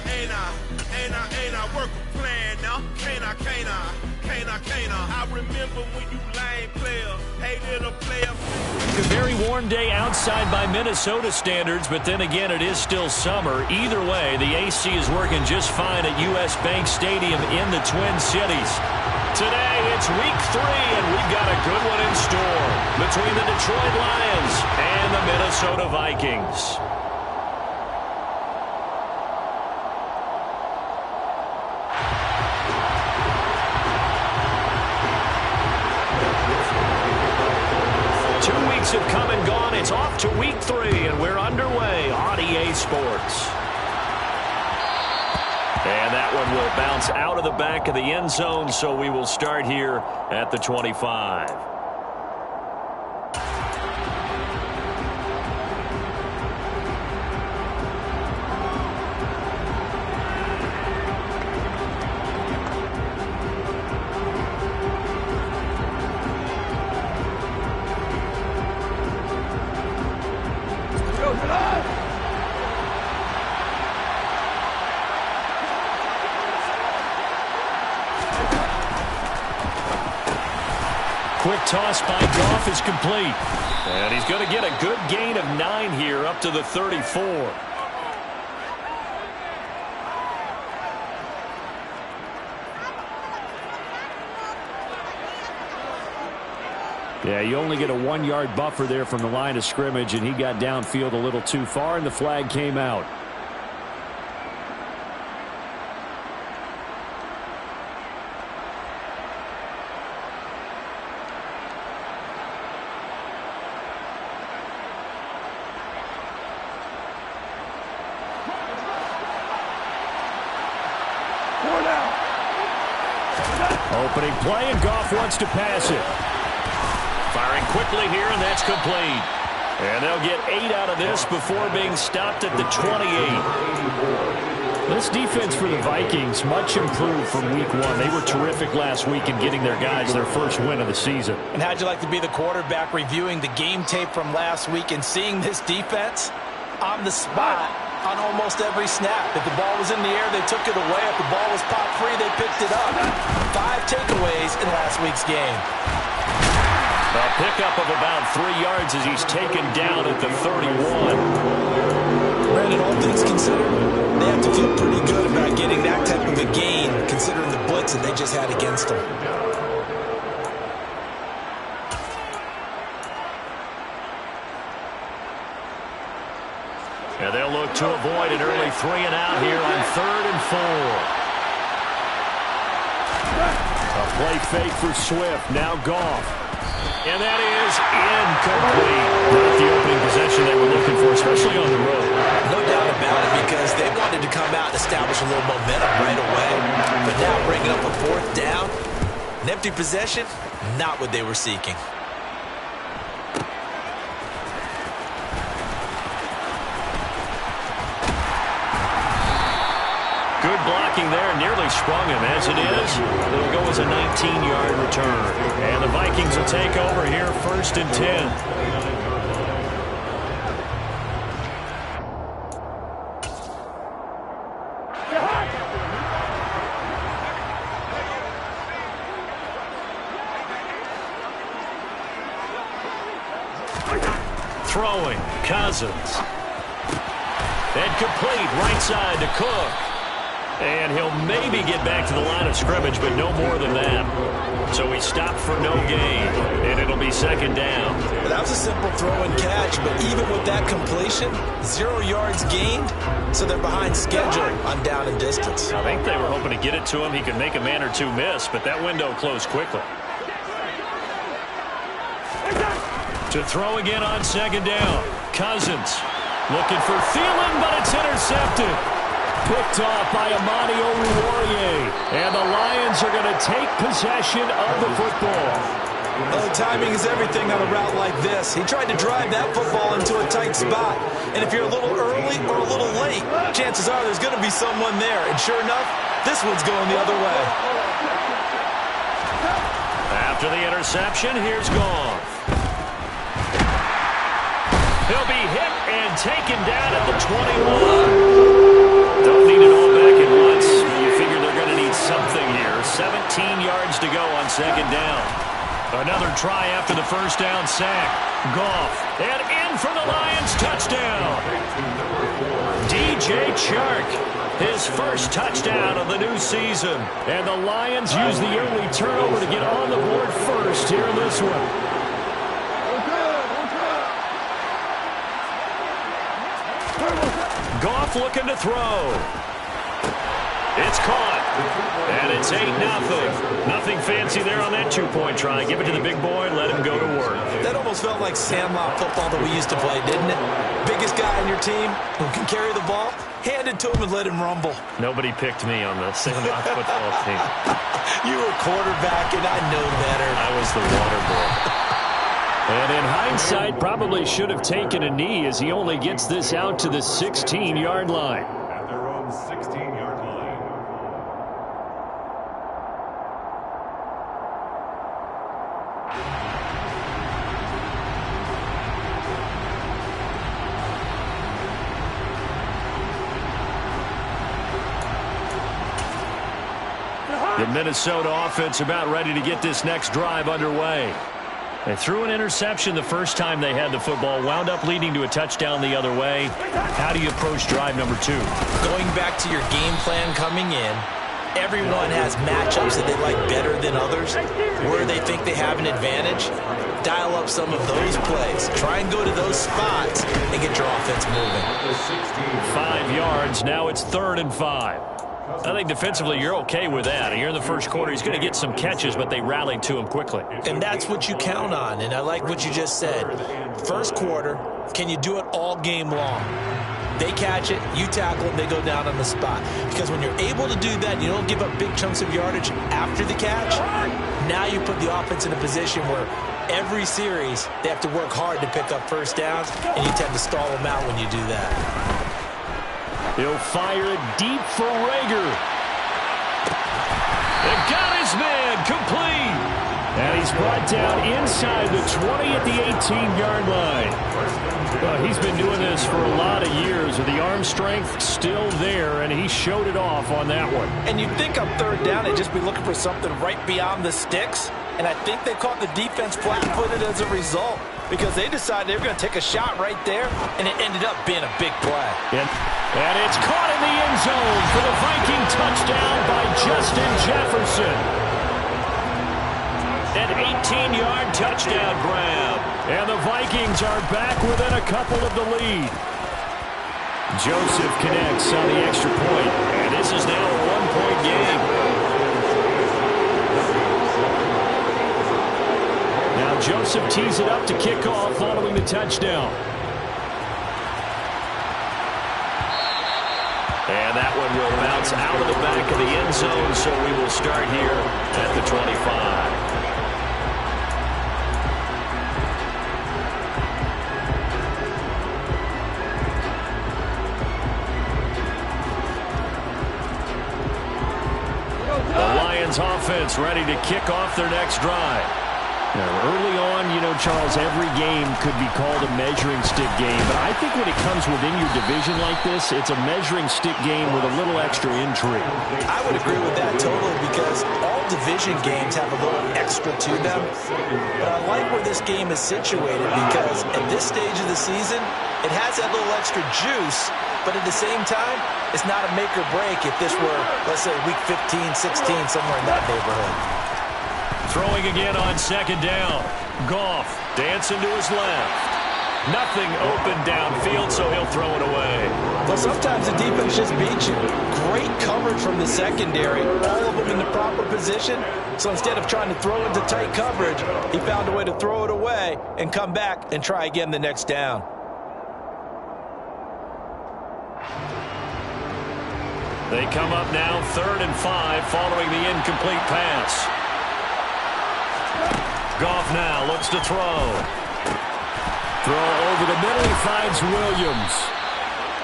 ain't I work a plan now? Can't I? I remember when you lame player, hated a player. A very warm day outside by Minnesota standards, but then again, it is still summer. Either way, the AC is working just fine at U.S. Bank Stadium in the Twin Cities. Today, it's week 3, and we've got a good one in store between the Detroit Lions and the Minnesota Vikings. Have come and gone. It's off to week 3, and we're underway on EA Sports. And that one will bounce out of the back of the end zone, so we will start here at the 25. Quick toss by Goff is complete. And he's going to get a good gain of 9 here up to the 34. Yeah, you only get a 1-yard buffer there from the line of scrimmage, and he got downfield a little too far, and the flag came out. Opening play, and Goff wants to pass it. Firing quickly here, and that's complete. And they'll get 8 out of this before being stopped at the 28. This defense for the Vikings, much improved from week 1. They were terrific last week in getting their guys their first win of the season. And how'd you like to be the quarterback reviewing the game tape from last week and seeing this defense on the spot on almost every snap? If the ball was in the air, they took it away. If the ball was pop free, they picked it up. 5 takeaways in last week's game. A pickup of about 3 yards as he's taken down at the 31. Brandon, all things considered, they have to feel pretty good about getting that type of a gain, considering the blitz that they just had against them. And they'll look to avoid an early 3 and out here on 3rd and 4. A play fake for Swift. Now Goff. And that is incomplete. Not the opening possession they were looking for, especially on the road. No doubt about it, because they wanted to come out and establish a little momentum right away. But now bringing up a 4th down, an empty possession, not what they were seeking. Good blocking there, nearly sprung him. As it is, it'll go as a 19-yard return. And the Vikings will take over here, 1st and 10. Throwing, Cousins. And complete, right side to Cook. And he'll maybe get back to the line of scrimmage, but no more than that. So he stopped for no gain, and it'll be 2nd down. Well, that was a simple throw and catch, but even with that completion, 0 yards gained, so they're behind schedule on down and distance. I think they were hoping to get it to him. He could make a man or two miss, but that window closed quickly. To throw again on 2nd down. Cousins looking for Thielen, but it's intercepted. Picked off by Amani Oruwariye. And the Lions are going to take possession of the football. Well, timing is everything on a route like this. He tried to drive that football into a tight spot. And if you're a little early or a little late, chances are there's going to be someone there. And sure enough, this one's going the other way. After the interception, here's Goff. He'll be hit and taken down at the 21. Don't need an Another try after the first down sack. Goff, and in for the Lions, touchdown. DJ Chark, his first touchdown of the new season. And the Lions use the early turnover to get on the board first here in this one. Goff looking to throw. It's caught. And it's 8-0. Nothing fancy there on that two-point try. Give it to the big boy and let him go to work. That almost felt like Sandlot football that we used to play, didn't it? Biggest guy on your team who can carry the ball, hand it to him and let him rumble. Nobody picked me on the Sandlot football team. You were quarterback, and I know better. I was the water boy. And in hindsight, probably should have taken a knee as he only gets this out to the 16-yard line. At their own 16-yard line. The Minnesota offense about ready to get this next drive underway. They threw an interception the first time they had the football, wound up leading to a touchdown the other way. How do you approach drive number 2? Going back to your game plan coming in, everyone has matchups that they like better than others, where they think they have an advantage. Dial up some of those plays. Try and go to those spots and get your offense moving. 5 yards. Now it's 3rd and 5. I think defensively you're okay with that. Here in the first quarter, he's going to get some catches, but they rallied to him quickly. And that's what you count on, and I like what you just said. First quarter, can you do it all game long? They catch it, you tackle it, they go down on the spot. Because when you're able to do that, you don't give up big chunks of yardage after the catch. Now you put the offense in a position where every series they have to work hard to pick up first downs, and you tend to stall them out when you do that. He'll fire it deep for Rager. It got his man complete. And he's brought down inside the 20 at the 18-yard line. Well, he's been doing this for a lot of years with the arm strength still there, and he showed it off on that one. And you'd think on 3rd down they'd just be looking for something right beyond the sticks. And I think they caught the defense flat-footed as a result, because they decided they were going to take a shot right there, and it ended up being a big play. And it's caught in the end zone for the Viking touchdown by Justin Jefferson. An 18-yard touchdown grab. And the Vikings are back within a couple of the lead. Joseph connects on the extra point, and this is now a 1-point game. Now Joseph tees it up to kick off following the touchdown. And that one will bounce out of the back of the end zone, so we will start here at the 25. The Lions offense ready to kick off their next drive. Now, early on, you know, Charles, every game could be called a measuring stick game. But I think when it comes within your division like this, it's a measuring stick game with a little extra intrigue. I would agree with that totally, because all division games have a little extra to them. But I like where this game is situated, because at this stage of the season, it has that little extra juice. But at the same time, it's not a make or break if this were, let's say, week 15, 16, somewhere in that neighborhood. Throwing again on 2nd down. Goff dancing to his left. Nothing open downfield, so he'll throw it away. Well, sometimes the defense just beats you. Great coverage from the secondary. All of them in the proper position. So instead of trying to throw into tight coverage, he found a way to throw it away and come back and try again the next down. They come up now 3rd and 5 following the incomplete pass. Goff now looks to throw. Throw over the middle. He finds Williams.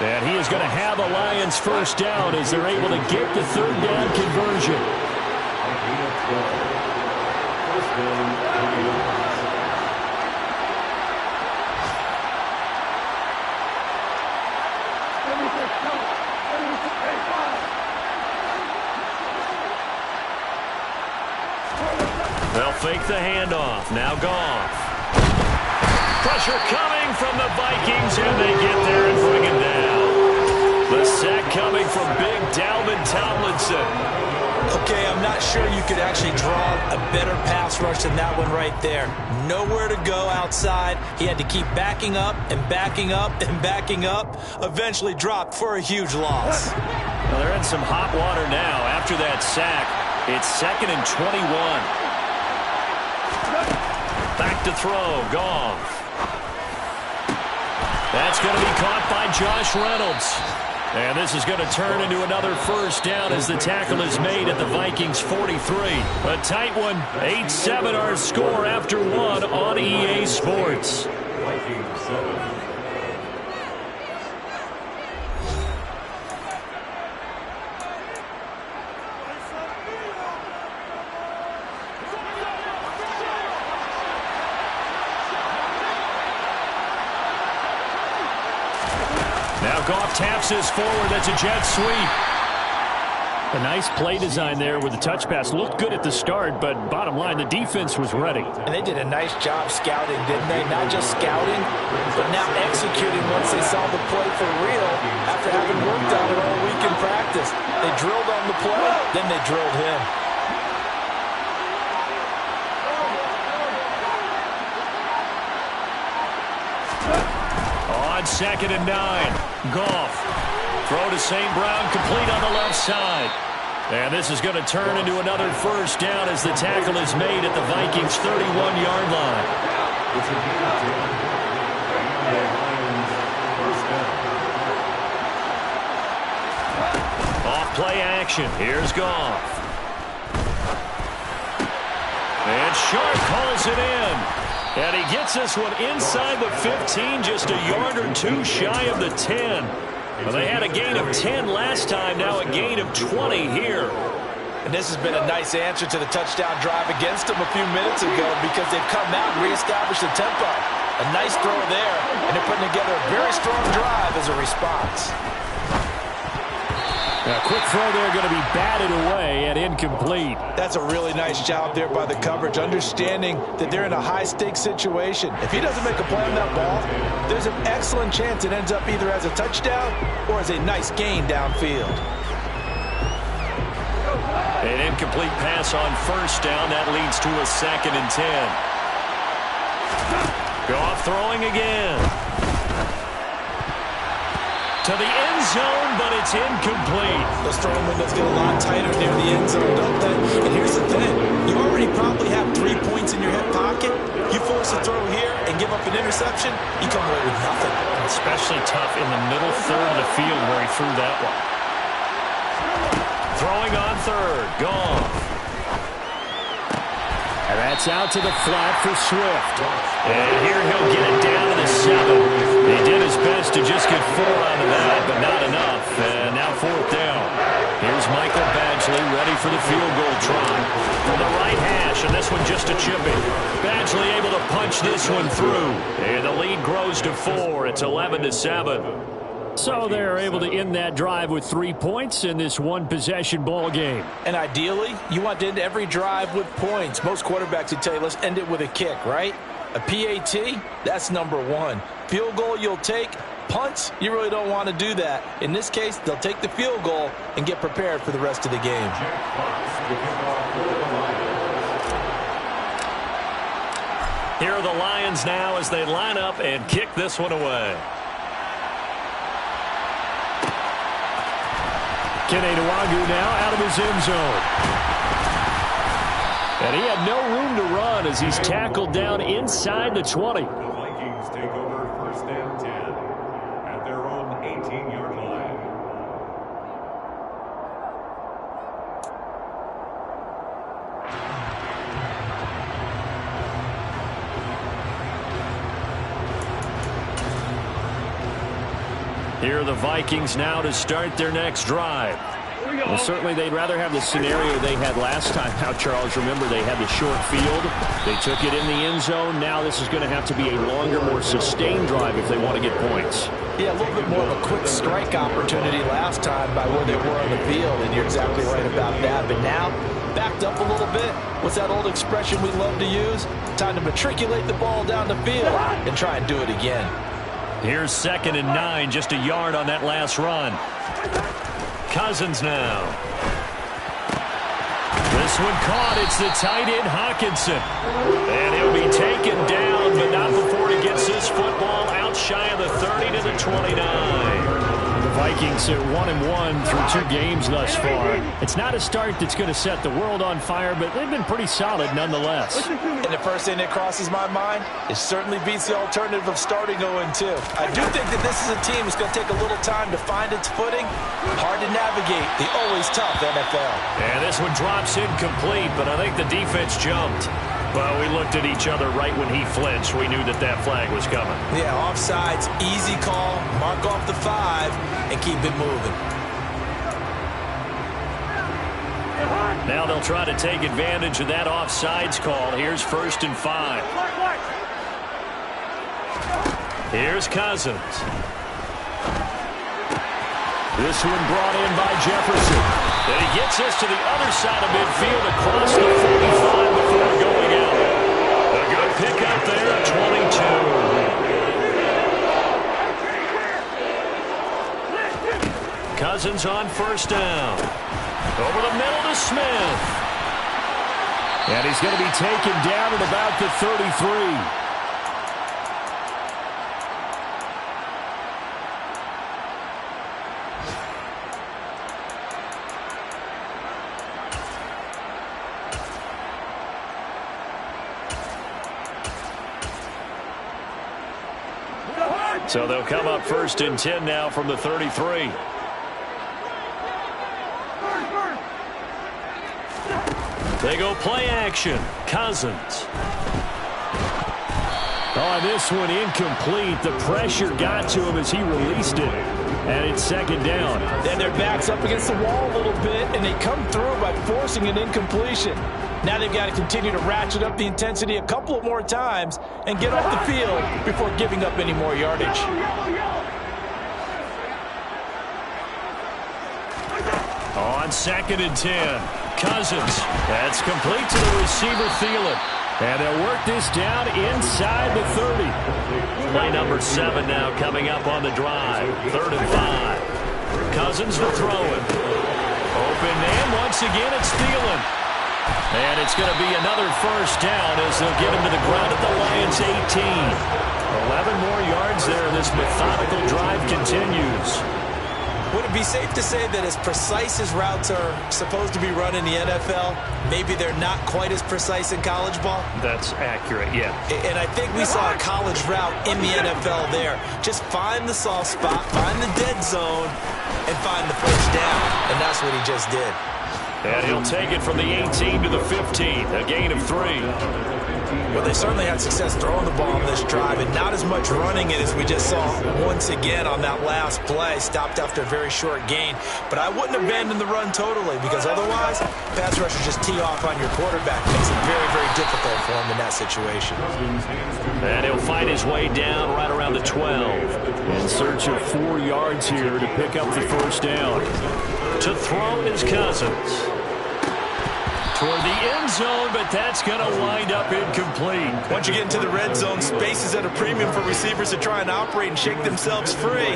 And he is going to have a Lions first down as they're able to get the 3rd down conversion. They'll fake the handoff. Now Goff. Pressure coming from the Vikings, and they get there and bring him down. The sack coming from big Dalvin Tomlinson. Okay, I'm not sure you could actually draw a better pass rush than that one right there. Nowhere to go outside. He had to keep backing up and backing up and backing up. Eventually dropped for a huge loss. Well, they're in some hot water now after that sack. It's 2nd and 21. Back to throw. Goff. That's going to be caught by Josh Reynolds. And this is going to turn into another first down as the tackle is made at the Vikings 43. A tight one. 8-7 our score after one on EA Sports. Vikings 7. Now Goff taps this forward. That's a jet sweep. A nice play design there with the touch pass. Looked good at the start, but bottom line, the defense was ready. And they did a nice job scouting, didn't they? Not just scouting, but now executing once they saw the play for real after having worked on it all week in practice. They drilled on the play, then they drilled him. On 2nd and 9, Goff. Throw to St. Brown, complete on the left side. And this is going to turn into another first down as the tackle is made at the Vikings' 31-yard line. Off play action. Here's Goff. And Sharp calls it in. And he gets this one inside the 15, just a yard or two shy of the 10. Well, they had a gain of 10 last time, now a gain of 20 here. And this has been a nice answer to the touchdown drive against them a few minutes ago because they've come out and reestablished the tempo. A nice throw there, and they're putting together a very strong drive as a response. A quick throw there going to be batted away and incomplete. That's a really nice job there by the coverage, understanding that they're in a high-stakes situation. If he doesn't make a play on that ball, there's an excellent chance it ends up either as a touchdown or as a nice gain downfield. An incomplete pass on first down. That leads to a 2nd and 10. Goff throwing again. To the end zone, but it's incomplete. Those throwing windows get a lot tighter near the end zone, don't they? And here's the thing. You already probably have 3 points in your hip pocket. You force a throw here and give up an interception, you come away with nothing. Especially tough in the middle third of the field where he threw that one. Throwing on 3rd. Goff. And that's out to the flat for Swift. And here he'll get it down to the 7. He did his best to just get 4 out of that, but not enough. And now 4th down. Here's Michael Badgley ready for the field goal try. From the right hash, and this one just a chipping. Badgley able to punch this one through. And the lead grows to 4. It's 11-7. So they're able to end that drive with 3 points in this one-possession ball game. And ideally, you want to end every drive with points. Most quarterbacks would tell you, let's end it with a kick, right? A PAT, that's number 1. Field goal you'll take. Punts, you really don't want to do that. In this case, they'll take the field goal and get prepared for the rest of the game. Here are the Lions now as they line up and kick this one away. Kene Nwangwu now out of his end zone. And he had no room to run as he's tackled down inside the 20. The Vikings take over 1st and 10 at their own 18-yard line. Here are the Vikings now to start their next drive. Well, certainly they'd rather have the scenario they had last time. Now, Charles, remember they had the short field. They took it in the end zone. Now this is going to have to be a longer, more sustained drive if they want to get points. Yeah, a little bit more of a quick strike opportunity last time by where they were on the field, and you're exactly right about that. But now, backed up a little bit. What's that old expression we love to use? Time to matriculate the ball down the field and try and do it again. Here's 2nd and 9, just a yard on that last run. Cousins now. This one caught. It's the tight end, Hockenson. And he'll be taken down, but not before he gets this football out shy of the 30 to the 29. The Vikings are 1-1 through 2 games thus far. It's not a start that's going to set the world on fire, but they've been pretty solid nonetheless. And the first thing that crosses my mind, it certainly beats the alternative of starting 0-2. I do think that this is a team that's going to take a little time to find its footing. Hard to navigate the always tough NFL. And this one drops incomplete, but I think the defense jumped. Well, we looked at each other right when he flinched. We knew that that flag was coming. Yeah, offsides, easy call, mark off the 5, and keep it moving. Now they'll try to take advantage of that offsides call. Here's 1st and 5. Here's Cousins. This one brought in by Jefferson. And he gets us to the other side of midfield across the 45 before going out. A good pickup there at 22. Cousins on 1st down. Over the middle to Smith. And he's going to be taken down at about the 33. So they'll come up 1st and 10 now from the 33. They go play action. Cousins. Oh, this one incomplete. The pressure got to him as he released it. And it's 2nd down. Then their back's up against the wall a little bit, and they come through by forcing an incompletion. Now they've got to continue to ratchet up the intensity a couple of more times and get off the field before giving up any more yardage. On 2nd and 10, Cousins. That's complete to the receiver, Thielen. And they'll work this down inside the 30. Play number 7 now coming up on the drive. 3rd and 5. Cousins to throw it. Open man. Once again, it's Thielen. And it's going to be another 1st down as they'll get him to the ground at the Lions' 18. 11 more yards there. This methodical drive continues. Would it be safe to say that as precise as routes are supposed to be run in the NFL, maybe they're not quite as precise in college ball? That's accurate, yeah. And I think we saw a college route in the NFL there. Just find the soft spot, find the dead zone, and find the 1st down. And that's what he just did. And he'll take it from the 18 to the 15, a gain of 3. Well, they certainly had success throwing the ball on this drive, and not as much running it as we just saw once again on that last play. Stopped after a very short gain. But I wouldn't abandon the run totally, because otherwise, pass rushers just tee off on your quarterback. Makes it very, very difficult for him in that situation. And he'll fight his way down right around the 12. In search of 4 yards here to pick up the 1st down. To throw is Cousins. Toward the end zone, but that's going to wind up incomplete. Once you get into the red zone, space is at a premium for receivers to try and operate and shake themselves free.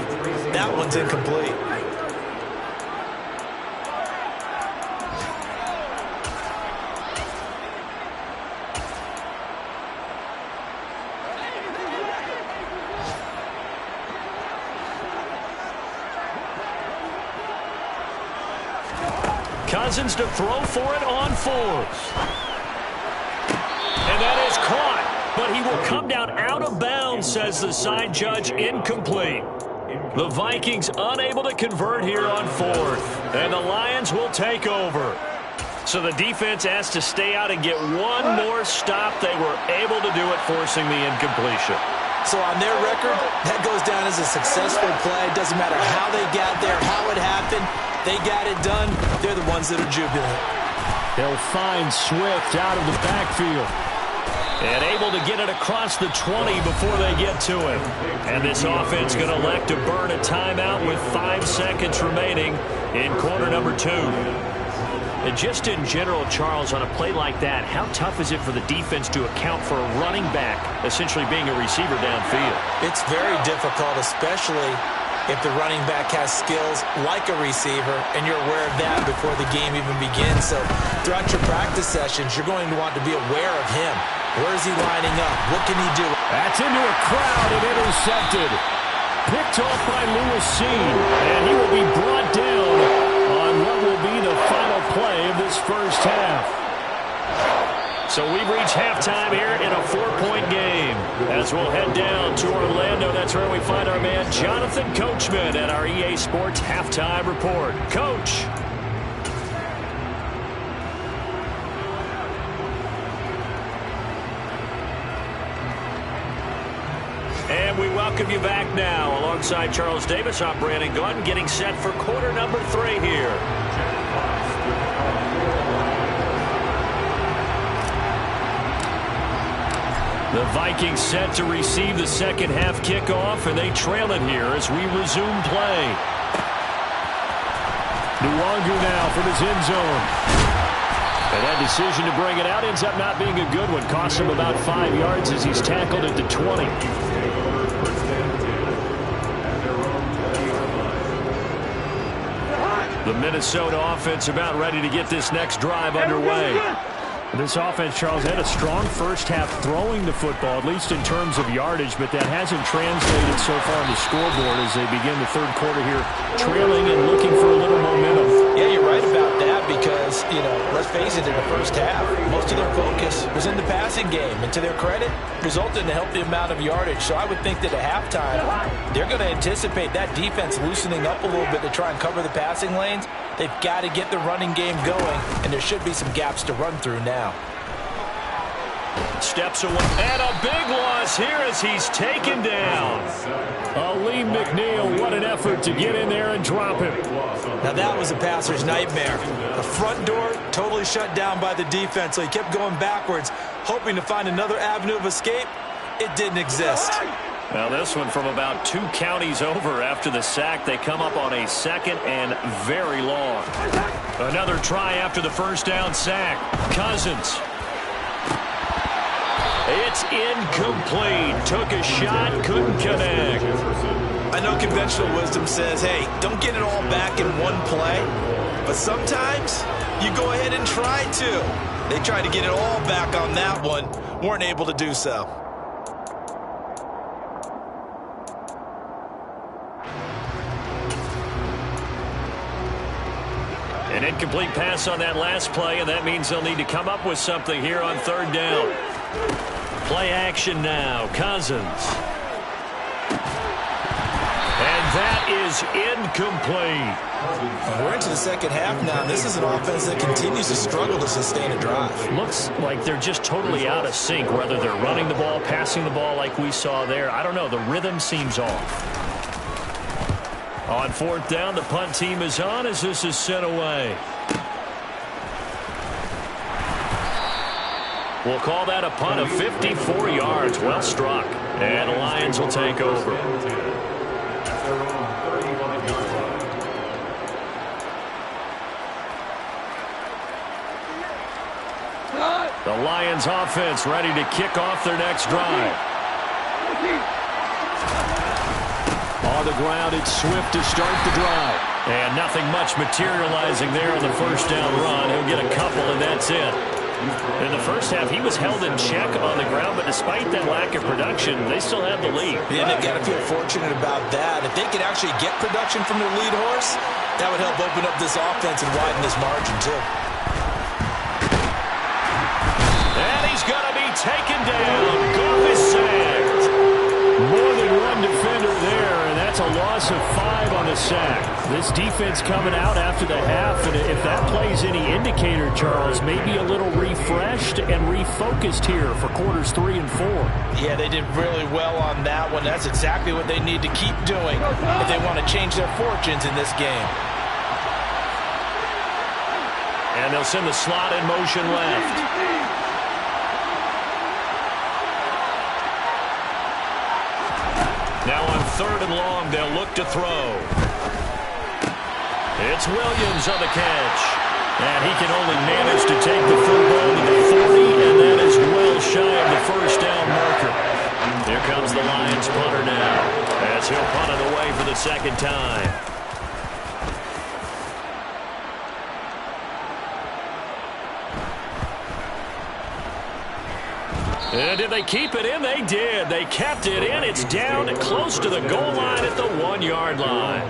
That one's incomplete. Cousins to throw for it on 4th. And that is caught, but he will come down out of bounds, says the side judge, incomplete. The Vikings unable to convert here on 4th, and the Lions will take over. So the defense has to stay out and get one more stop. They were able to do it, forcing the incompletion. So on their record, that goes down as a successful play. Doesn't matter how they got there, how it happened. They got it done. They're the ones that are jubilant. They'll find Swift out of the backfield. And able to get it across the 20 before they get to him. And this offense going to elect to burn a timeout with 5 seconds remaining in quarter number 2. And just in general, Charles, on a play like that, how tough is it for the defense to account for a running back essentially being a receiver downfield? It's very difficult, especially if the running back has skills like a receiver, and you're aware of that before the game even begins. So throughout your practice sessions, you're going to want to be aware of him. Where is he lining up? What can he do? That's into a crowd and intercepted. Picked off by Lewis Cine, and he will be brought down on what will be the final play of this first half. So we've reached halftime here in a 4-point game. As we'll head down to Orlando, that's where we find our man Jonathan Coachman at our EA Sports Halftime Report. Coach. And we welcome you back now. Alongside Charles Davis, I'm Brandon Gaudin, getting set for quarter number 3 here. The Vikings set to receive the second half kickoff, and they trail it here as we resume play. Nwangu now from his end zone. And that decision to bring it out ends up not being a good one. Costs him about 5 yards as he's tackled at the 20. The Minnesota offense about ready to get this next drive underway. This offense, Charles, had a strong first half throwing the football, at least in terms of yardage, but that hasn't translated so far on the scoreboard as they begin the third quarter here, trailing and looking for a little momentum. Yeah, you're right about that because, let's face it, in the first half, most of their focus was in the passing game. And to their credit, resulted in a healthy amount of yardage. So I would think that at halftime, they're going to anticipate that defense loosening up a little bit to try and cover the passing lanes. They've got to get the running game going, and there should be some gaps to run through now. Steps away, and a big loss here as he's taken down. Aleem McNeil, what an effort to get in there and drop him. Now that was a passer's nightmare. The front door totally shut down by the defense, so he kept going backwards, hoping to find another avenue of escape. It didn't exist. Now this one from about 2 counties over after the sack. They come up on a second and very long. Another try after the first down sack. Cousins. It's incomplete. Took a shot, couldn't connect. I know conventional wisdom says, hey, don't get it all back in one play. But sometimes you go ahead and try to. They tried to get it all back on that one. Weren't able to do so. An incomplete pass on that last play, and that means they'll need to come up with something here on third down. Play action now. Cousins. And that is incomplete. We're into the second half now. This is an offense that continues to struggle to sustain a drive. Looks like they're just totally out of sync, whether they're running the ball, passing the ball like we saw there. I don't know. The rhythm seems off. On fourth down, the punt team is on as this is sent away. We'll call that a punt of 54 yards. Well struck. And the Lions will take over. The Lions offense ready to kick off their next drive. On the ground, it's Swift to start the drive. And nothing much materializing there on the first down run. He'll get a couple, and that's it. In the first half, he was held in check on the ground, but despite that lack of production, they still have the lead. Yeah, they've got to feel fortunate about that. If they could actually get production from their lead horse, that would help open up this offense and widen this margin, too. And he's going to be taken down. Goff is sacked. More than one defender there, and that's a loss of 5 on the sack. This defense coming out after the half, and if that plays any indicator, Charles, maybe a little refreshed and refocused here for quarters 3 and 4. Yeah, they did really well on that one. That's exactly what they need to keep doing if they want to change their fortunes in this game. And they'll send the slot in motion left. Now on 3rd and long, they'll look to throw. It's Williams on the catch. And he can only manage to take the football to the 40, and that is well shy of the first down marker. Here comes the Lions punter now, as he'll punt it away for the second time. And did they keep it in? They did. They kept it in. It's down close to the goal line at the 1-yard line.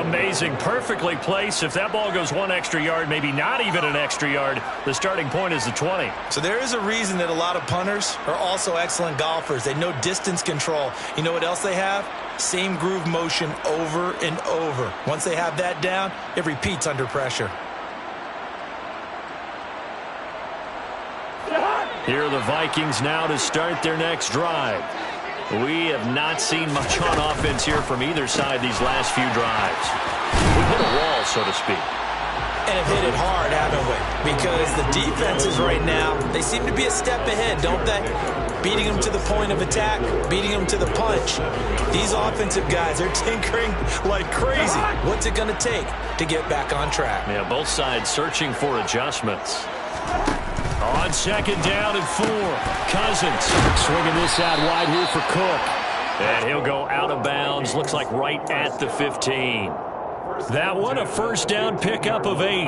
Amazing. Perfectly placed. If that ball goes 1 extra yard, maybe not even an extra yard, the starting point is the 20. So there is a reason that a lot of punters are also excellent golfers. They know distance control. You know what else they have? Same groove motion over and over. Once they have that down, it repeats under pressure. Here are the Vikings now to start their next drive. We have not seen much on offense here from either side these last few drives. We hit a wall, so to speak. And have hit it hard, haven't we? Because the defenses right now, they seem to be a step ahead, don't they? Beating them to the point of attack, beating them to the punch. These offensive guys, they're tinkering like crazy. What's it going to take to get back on track? Yeah, both sides searching for adjustments. On 2nd down and 4, Cousins Swinging this out wide here for Cook. and he'll go out of bounds. Looks like right at the 15. That one a first down pickup of 8.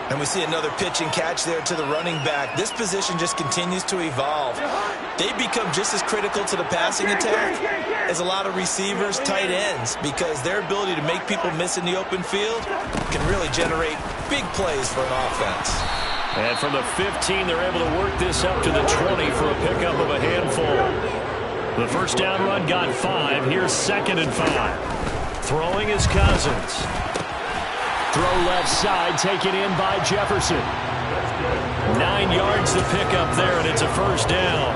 And we see another pitch and catch there to the running back. This position just continues to evolve. They become just as critical to the passing attack as a lot of receivers, tight ends, because their ability to make people miss in the open field can really generate big plays for an offense. And from the 15, they're able to work this up to the 20 for a pickup of a handful. The first down run got 5. Here's 2nd and 5. Throwing is Cousins. Throw left side, taken in by Jefferson. 9 yards to pick up there, and it's a first down.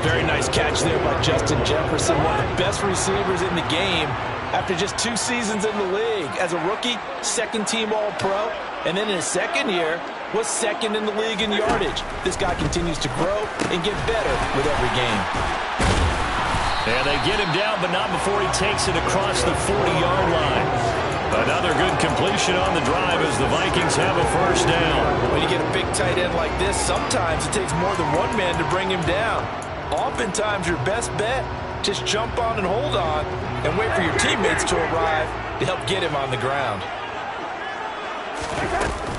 Very nice catch there by Justin Jefferson, one of the best receivers in the game after just 2 seasons in the league. As a rookie, 2nd-team All-Pro, and then in his 2nd year, was 2nd in the league in yardage. This guy continues to grow and get better with every game. And they get him down, but not before he takes it across the 40-yard line. Another good completion on the drive as the Vikings have a first down. When you get a big tight end like this, sometimes it takes more than one man to bring him down. Oftentimes, your best bet, just jump on and hold on and wait for your teammates to arrive to help get him on the ground.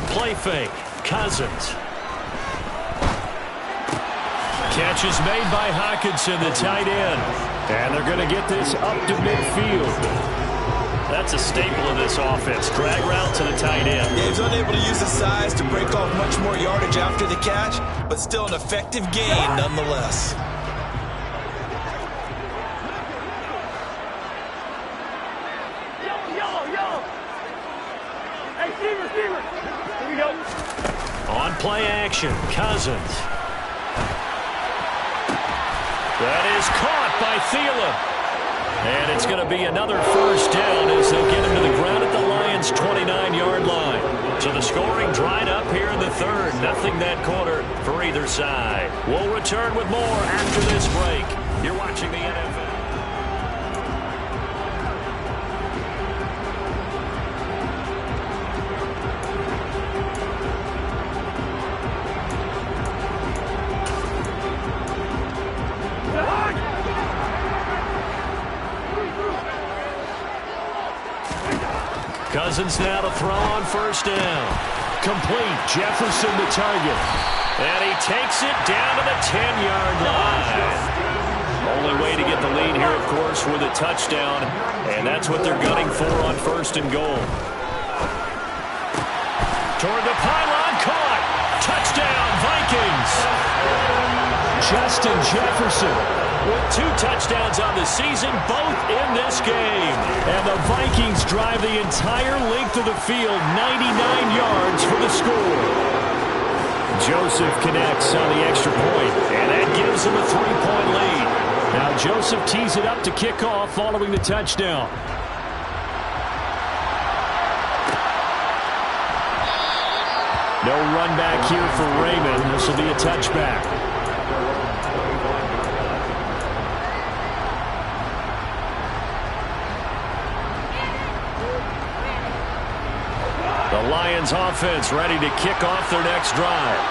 Play fake. Cousins. Catch is made by Hockenson, the tight end. And they're going to get this up to midfield. That's a staple of this offense. Drag route to the tight end. Yeah, he's unable to use his size to break off much more yardage after the catch, but still an effective gain nonetheless. On play action, Cousins. That is caught by Thielen. And it's going to be another first down as they'll get him to the ground at the Lions' 29-yard line. So the scoring dried up here in the 3rd. Nothing that quarter for either side. We'll return with more after this break. You're watching the NFL. Cousins now to throw on first down. Complete. Jefferson the target. And he takes it down to the 10-yard line. Only way to get the lead here, of course, with a touchdown. And that's what they're gunning for on 1st and goal. Toward the pylon, caught. Touchdown, Vikings. Justin Jefferson with 2 touchdowns on the season, both in this game. And the Vikings drive the entire length of the field, 99 yards for the score. Joseph connects on the extra point, and that gives him a 3-point lead. Now Joseph tees it up to kick off following the touchdown. No run back here for Raymond. This will be a touchback. Lions offense ready to kick off their next drive.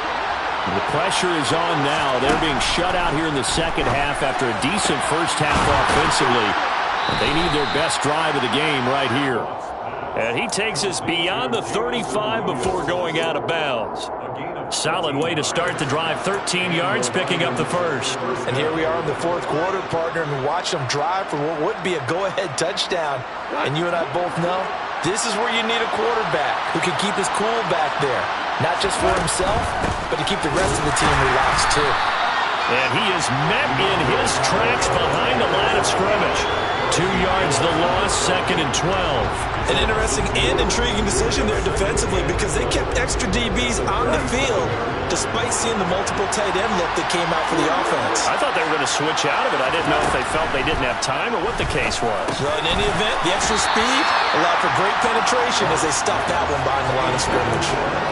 The pressure is on now. They're being shut out here in the second half after a decent first half offensively. They need their best drive of the game right here. And he takes us beyond the 35 before going out of bounds. Solid way to start the drive. 13 yards, picking up the first. And here we are in the fourth quarter, partner, and watch them drive for what would be a go-ahead touchdown. And you and I both know this is where you need a quarterback who can keep his cool back there. Not just for himself, but to keep the rest of the team relaxed too. And he is met in his tracks behind the line of scrimmage. 2 yards the loss, 2nd and 12. An interesting and intriguing decision there defensively because they kept extra DBs on the field despite seeing the multiple tight end look that came out for the offense. I thought they were going to switch out of it. I didn't know if they felt they didn't have time or what the case was. Well, in any event, the extra speed allowed for great penetration as they stopped that one behind the line of scrimmage.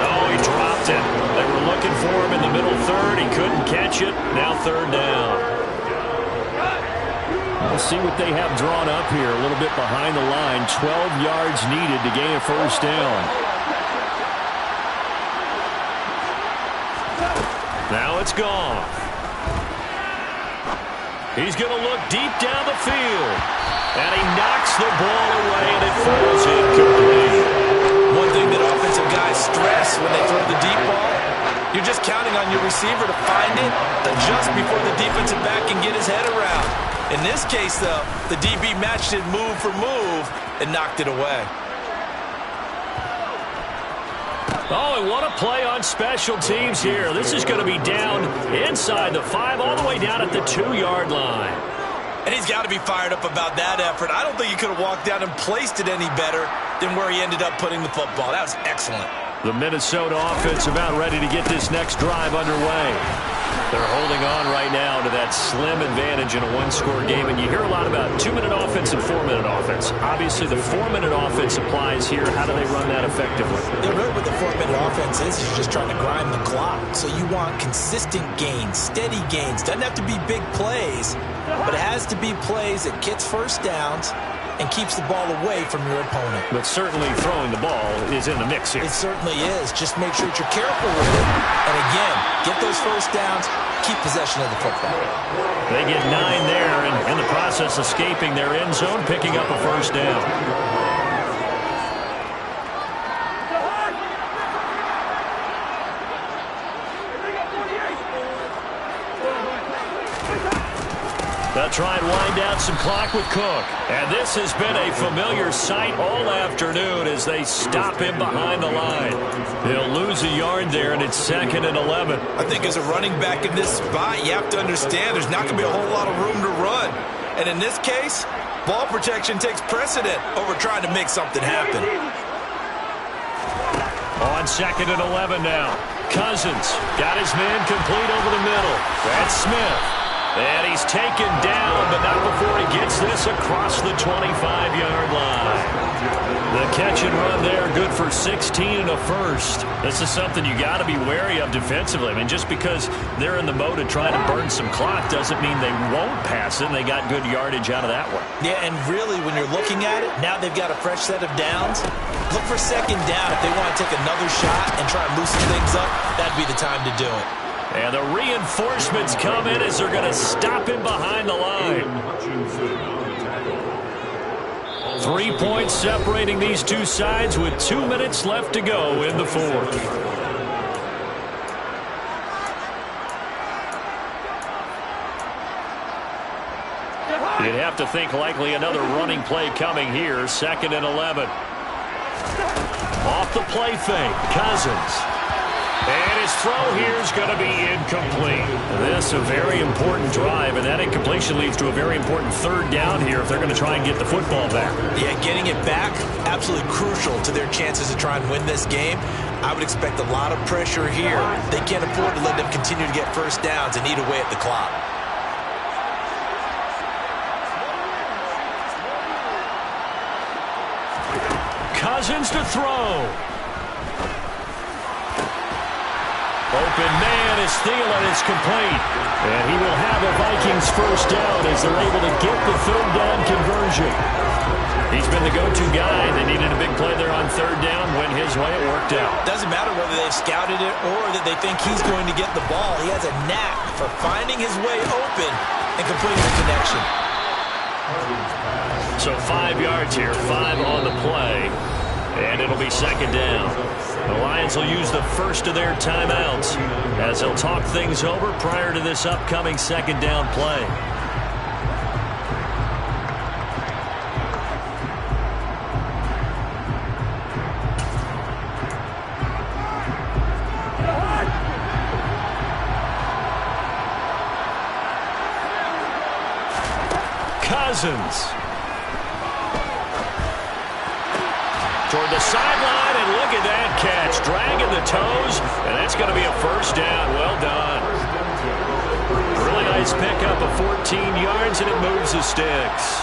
Oh, he dropped it. They were looking for him in the middle third. He couldn't catch it. Now 3rd down. We'll see what they have drawn up here. A little bit behind the line. 12 yards needed to gain a first down. Now it's gone. He's going to look deep down the field. And he knocks the ball away, and it falls incomplete. One thing that offensive guys stress when they throw the deep ball, you're just counting on your receiver to find it, adjust before the defensive back can get his head around. In this case, though, the DB matched it move for move and knocked it away. Oh, and what a play on special teams here. This is going to be down inside the 5, all the way down at the 2-yard line. And he's got to be fired up about that effort. I don't think he could have walked down and placed it any better than where he ended up putting the football. That was excellent. The Minnesota offense about ready to get this next drive underway. They're holding on right now to that slim advantage in a one-score game. And you hear a lot about 2-minute offense and 4-minute offense. Obviously, the 4-minute offense applies here. How do they run that effectively? Yeah, really what the 4-minute offense is you're just trying to grind the clock. So you want consistent gains, steady gains. Doesn't have to be big plays, but it has to be plays that gets first downs and keeps the ball away from your opponent. But certainly throwing the ball is in the mix here. It certainly is. Just make sure that you're careful with it. And again, get those first downs, keep possession of the football. They get 9 there, and in the process escaping their end zone, picking up a first down. They'll try and wind down some clock with Cook. And this has been a familiar sight all afternoon as they stop him behind the line. He'll lose a yard there, and it's 2nd and 11. I think as a running back in this spot, you have to understand there's not going to be a whole lot of room to run. And in this case, ball protection takes precedent over trying to make something happen. On 2nd and 11 now. Cousins got his man complete over the middle. That's Smith. And he's taken down, but not before he gets this across the 25-yard line. The catch and run there, good for 16 and a first. This is something you got to be wary of defensively. I mean, just because they're in the mode of trying to burn some clock doesn't mean they won't pass it, and they got good yardage out of that one. Yeah, and really, when you're looking at it, now they've got a fresh set of downs. Look for 2nd down. If they want to take another shot and try and loosen things up, that'd be the time to do it. And the reinforcements come in as they're going to stop him behind the line. 3 points separating these two sides with 2 minutes left to go in the fourth. You'd have to think likely another running play coming here. 2nd and 11. Off the play fake, Cousins. And his throw here is going to be incomplete. This a very important drive, and that incompletion leads to a very important 3rd down here if they're going to try and get the football back. Yeah, getting it back, absolutely crucial to their chances to try and win this game. I would expect a lot of pressure here. They can't afford to let them continue to get first downs and eat away at the clock. Cousins to throw. Open man is Thielen. It's complete. And he will have a Vikings first down as they're able to get the 3rd down conversion. He's been the go-to guy. They needed a big play there on third down. Went his way. It worked out. Doesn't matter whether they've scouted it or that they think he's going to get the ball. He has a knack for finding his way open and completing the connection. So 5 yards here, 5 on the play, and it'll be second down. The Lions will use the first of their timeouts as they'll talk things over prior to this upcoming second down play. Cousins toward the sideline, and look at that catch, dragging the toes, and that's going to be a first down. Well done. Really nice pickup of 14 yards, and it moves the sticks.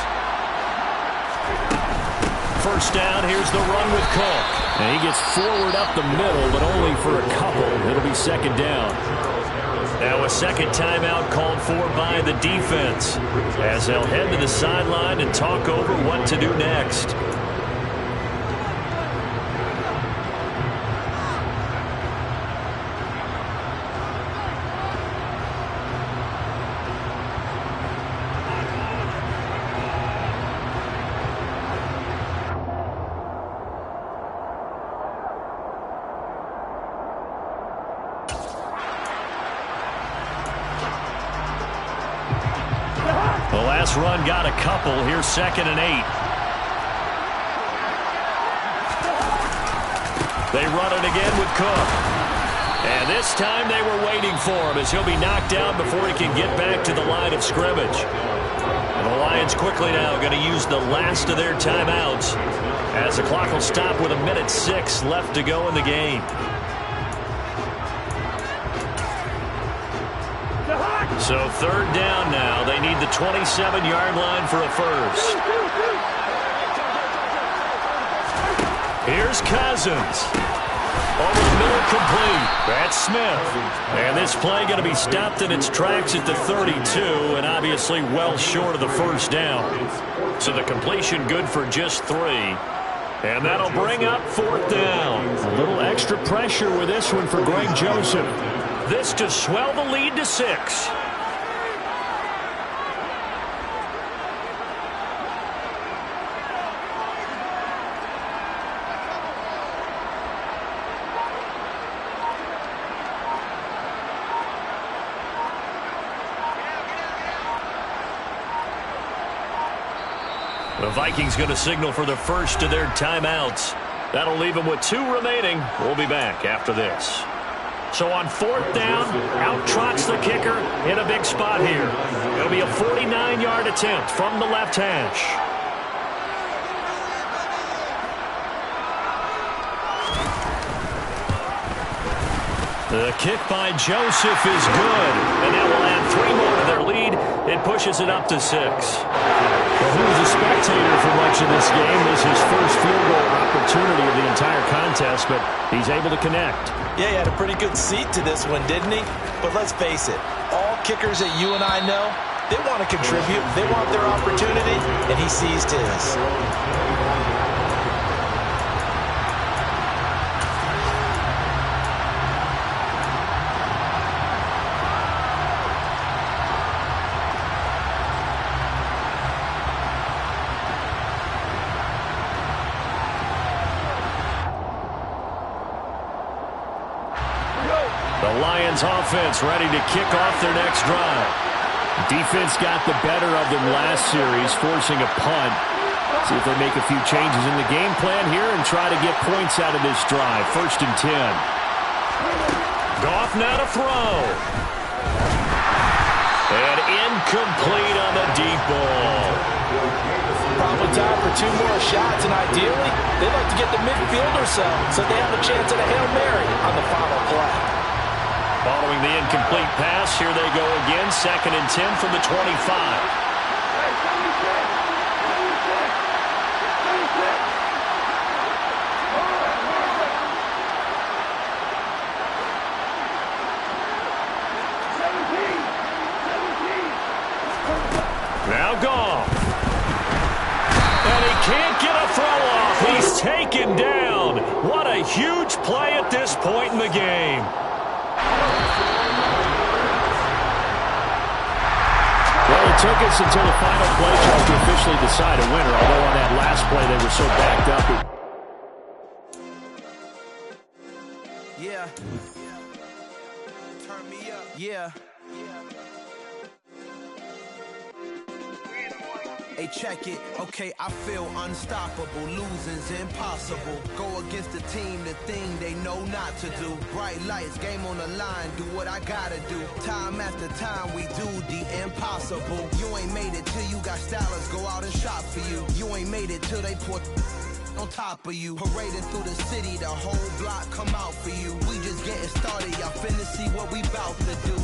First down, here's the run with Cook. And he gets forward up the middle, but only for a couple. It'll be second down. Now a second timeout called for by the defense as they'll head to the sideline and talk over what to do next. The last run got a couple. Here's 2nd and 8. They run it again with Cook. And this time they were waiting for him as he'll be knocked down before he can get back to the line of scrimmage. And the Lions quickly now going to use the last of their timeouts as the clock will stop with 1:06 left to go in the game. So third down now. They need the 27-yard line for a first. Here's Cousins. Over the middle, complete. That's Smith. And this play going to be stopped in its tracks at the 32, and obviously well short of the first down. So the completion good for just 3. And that'll bring up 4th down. A little extra pressure with this one for Greg Joseph. This to swell the lead to 6. The Vikings going to signal for the first of their timeouts. That'll leave them with 2 remaining. We'll be back after this. So on 4th down, out trots the kicker in a big spot here. It'll be a 49-yard attempt from the left hash. The kick by Joseph is good, and that will add 3 more to their lead. It pushes it up to 6. Well, he was a spectator for much of this game. This is his first field goal opportunity of the entire contest, but he's able to connect. Yeah, he had a pretty good seat to this one, didn't he? But let's face it, all kickers that you and I know, they want to contribute. They want their opportunity, and he seized his. The Lions offense ready to kick off their next drive. Defense got the better of them last series, forcing a punt. See if they make a few changes in the game plan here and try to get points out of this drive. 1st and 10. Goff now to throw. And incomplete on the deep ball. Probably time for 2 more shots, and ideally, they'd like to get the midfield or so they have a chance at a Hail Mary on the final play. Following the incomplete pass, here they go again. 2nd and 10 from the 25. Now Goff. And he can't taken down. What a huge play at this point in the game. Well, it took us until the final play to officially decide a winner, although on that last play they were so backed up. Yeah. Turn me up. Yeah. Hey, check it. Okay, I feel unstoppable. Losing's impossible. Go against the team, the thing they know not to do. Bright lights, game on the line. Do what I gotta do. Time after time, we do the impossible. You ain't made it till you got stylers go out and shop for you. You ain't made it till they put on top of you. Parading through the city, the whole block come out for you. We just getting started, y'all finna see what we bout to do.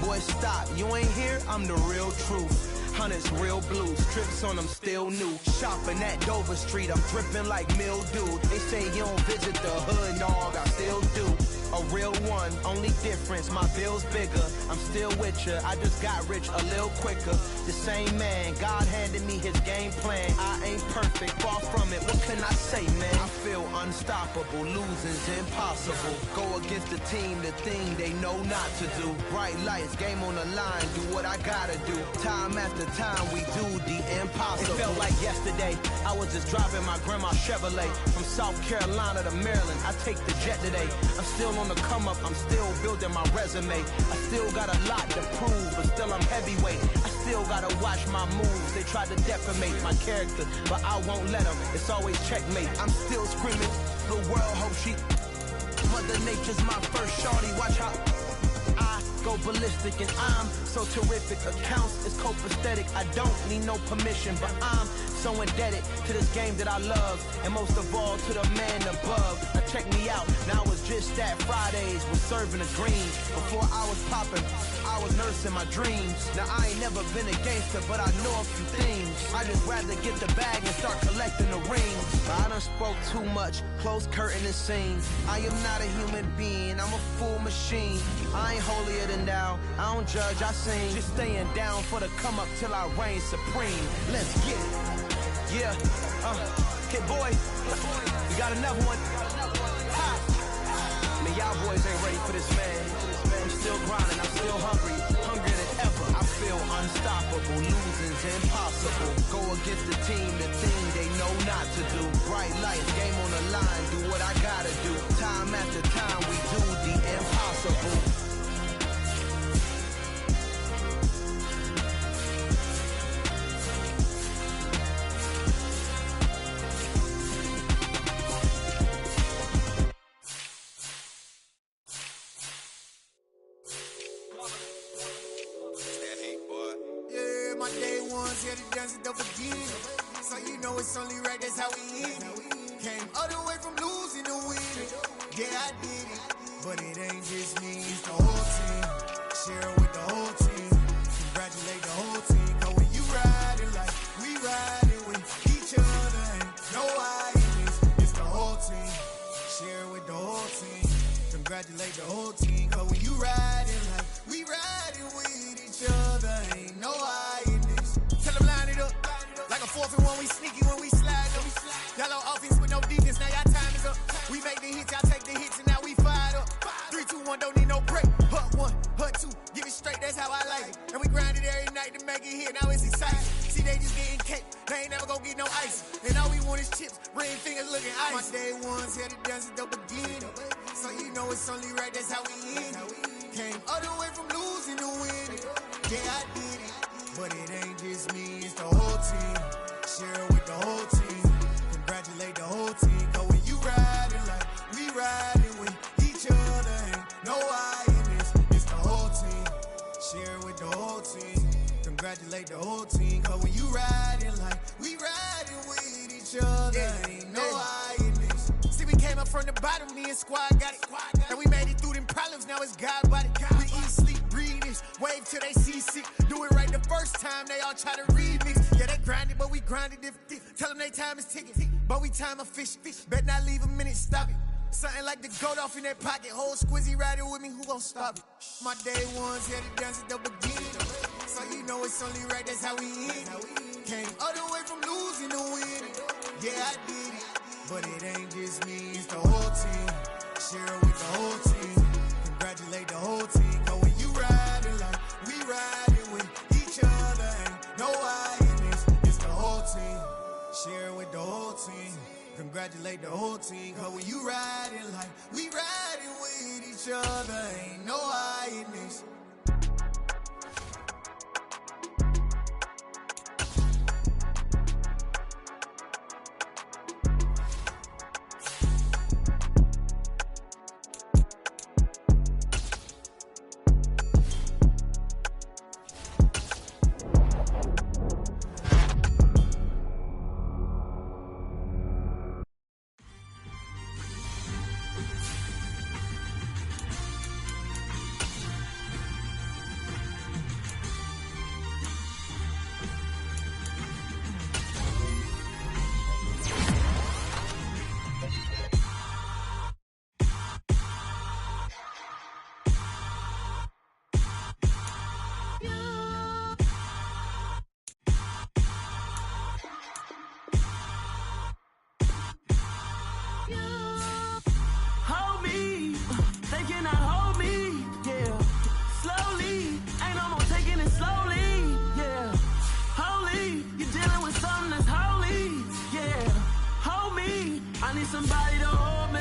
Boy, stop, you ain't here, I'm the real truth. Hunters, real blues, trips on them still new. Shopping at Dover Street, I'm dripping like mildew. They say you don't visit the hood, dog, I still do. A real one, only difference, my bill's bigger. I'm still with ya, I just got rich a little quicker. The same man, God handed me his game plan. I ain't perfect, far from it, what can I say, man? I feel unstoppable, losing's impossible. Go against the team, the thing they know not to do. Bright lights, game on the line, do what I gotta do. Time after time, we do the impossible. It felt like yesterday, I was just driving my grandma's Chevrolet. From South Carolina to Maryland, I take the jet today. I'm still on the come up, I'm still building my resume. I still got a lot to prove, but still I'm heavyweight. I still gotta watch my moves. They tried to defamate my character, but I won't let them. It's always checkmate. I'm still screaming, the world hope she. Mother Nature's my first shorty, watch how I go ballistic, and I'm so terrific. Accounts is copacetic. I don't need no permission, but I'm so indebted to this game that I love, and most of all to the man above. Now check me out, now it's just that Fridays was serving a green. Before I was popping, I was nursing my dreams. Now I ain't never been a gangster, but I know a few things. I just rather get the bag and start collecting the rings. But I done spoke too much, close curtain and scene. I am not a human being, I'm a full machine. I ain't holier than thou, I don't judge, I sing. Just staying down for the come up till I reign supreme. Let's get it. Yeah, Kid Boy, we got another one. Ha! Man, y'all boys ain't ready for this, man. I'm still grinding, I'm still hungry, hungrier than ever. I feel unstoppable, losing's impossible. Go against the team, the thing they know not to do. Bright lights, game on the line, do what I gotta do. Time after time, we do the impossible. So you know it's only right, that's how we eat it. Came all the way from losing to winning. Yeah, I did it, but it ain't just me, it's the whole team. Share it with the whole team. Congratulate the whole team. Cause when you riding like we riding with each other, ain't no hiding, it's the whole team. Share it with the whole team. Congratulate the whole team. Cause when you riding like we riding with each other, ain't no hiding. Tell them line it up. Like a 4th and 1, we sneaky when we slide them. Yellow offense with no defense, now y'all time is up. We make the hits, y'all take the hits, and now we fired up. 3, 2, 1, don't need no break. Hut 1, hut 2, give it straight, that's how I like it. And we grind it every night to make it hit, now it's exciting. See, they just getting cake, they ain't never gonna get no ice. And all we want is chips, ring fingers looking ice. My day ones here to dance at the beginning. So you know it's only right, that's how we end it. Came all the way from losing to winning. Yeah, I did it. But it ain't just me, it's the whole team. Share it with the whole team. Congratulate the whole team. Cause when you riding like we riding with each other, ain't no hiding, it's the whole team. Share it with the whole team. Congratulate the whole team. Cause when you riding like we riding with each other, ain't no hiding. See, we came up from the bottom, me and squad got it. And we made it through them problems, now it's God body. We eat, sleep, breathe this, wave till they see sick. Do it right the first time, they all try to remix. Yeah, they grinded, but we grinded different. Tell them they time is ticking, but we time a fish. Bet not leave a minute, stop it. Something like the goat off in that pocket. Whole squizzy riding with me, who gon' stop it? My day ones here to dance at the beginning. So you know it's only right, that's how we end it. Came all the way from losing to winning. Yeah, I did it. but it ain't just me, it's the whole team. Share it with the whole team. Congratulate the whole team. Cause when you riding like we riding with each other, ain't no I in this, it's the whole team. Share it with the whole team. Congratulate the whole team. Cause when you riding like we riding with each other, ain't no I in this. Somebody to hold me.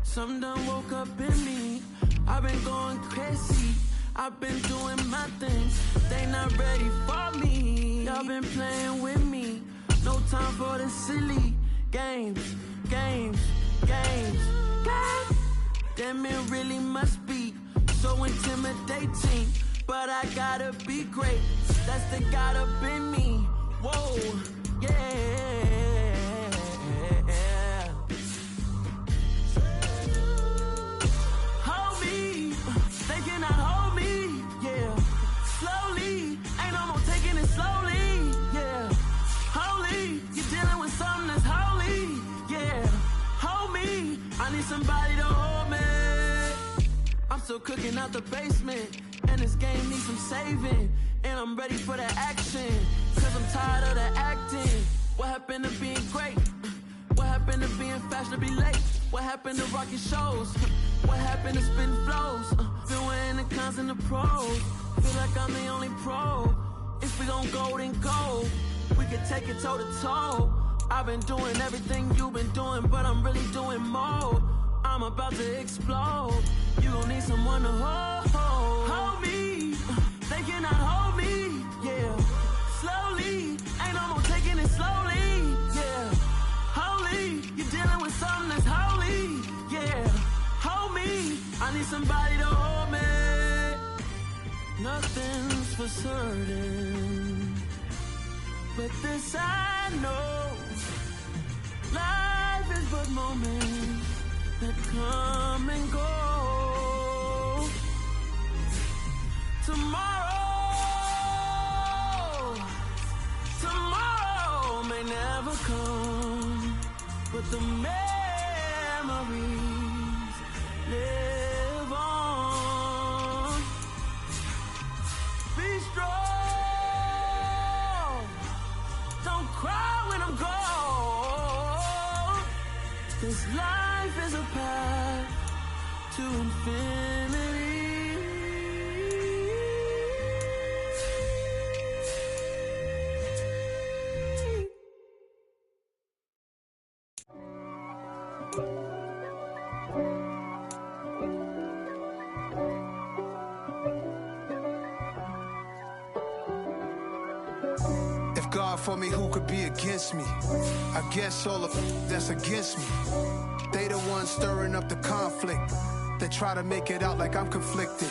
Something done woke up in me. I've been going crazy. I've been doing my things. They not ready for me. Y'all been playing with me. No time for the silly games. Damn, it really must be so intimidating. But I gotta be great. That's the God up in me. Whoa, yeah. Somebody to hold me. I'm still cooking out the basement, and this game needs some saving. And I'm ready for the action, cause I'm tired of the acting. What happened to being great? What happened to being fashionably late? What happened to rocking shows? What happened to spitting flows? Been wearing the cons and the pros. Feel like I'm the only pro. If we gon' go, then go. We can take it toe to toe. I've been doing everything you've been doing, but I'm really doing more. I'm about to explode. You gon' need someone to hold me. They cannot hold me, yeah. Slowly, ain't no more taking it slowly, yeah. Holy, you're dealing with something that's holy, yeah. Hold me, I need somebody to hold me. Nothing's for certain, but this I know. Life is but moments that come and go. Tomorrow may never come, but the memories live on. Be strong, don't cry when I'm gone, 'cause life is a path to infinity. If God for me, who could be against me? I guess all of that's against me. They the ones stirring up the conflict. They try to make it out like I'm conflicted.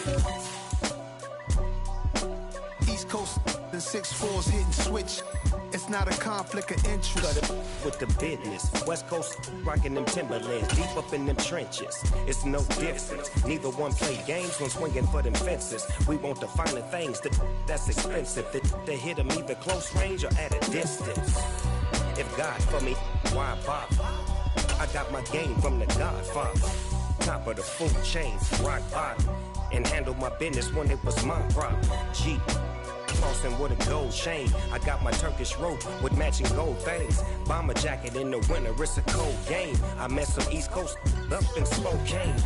East Coast and 6'4's hitting switch. It's not a conflict of interest. Cut it with the business. West Coast rocking them Timberlands, deep up in them trenches. It's no difference. Neither one play games when swinging for them fences. We want the finer things that's expensive. They hit them either close range or at a distance. If God for me, why bother? I got my game from the Godfather. Top of the food chain, rock bottom. And handle my business when it was my problem. G. flossing with a gold chain. I got my Turkish rope with matching gold things. Bomber jacket in the winter, it's a cold game. I met some East Coast up in Spokane.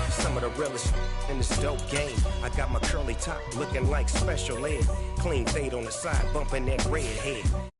Some of the realest in this dope game. I got my curly top looking like special ed. Clean fade on the side, bumping that red head.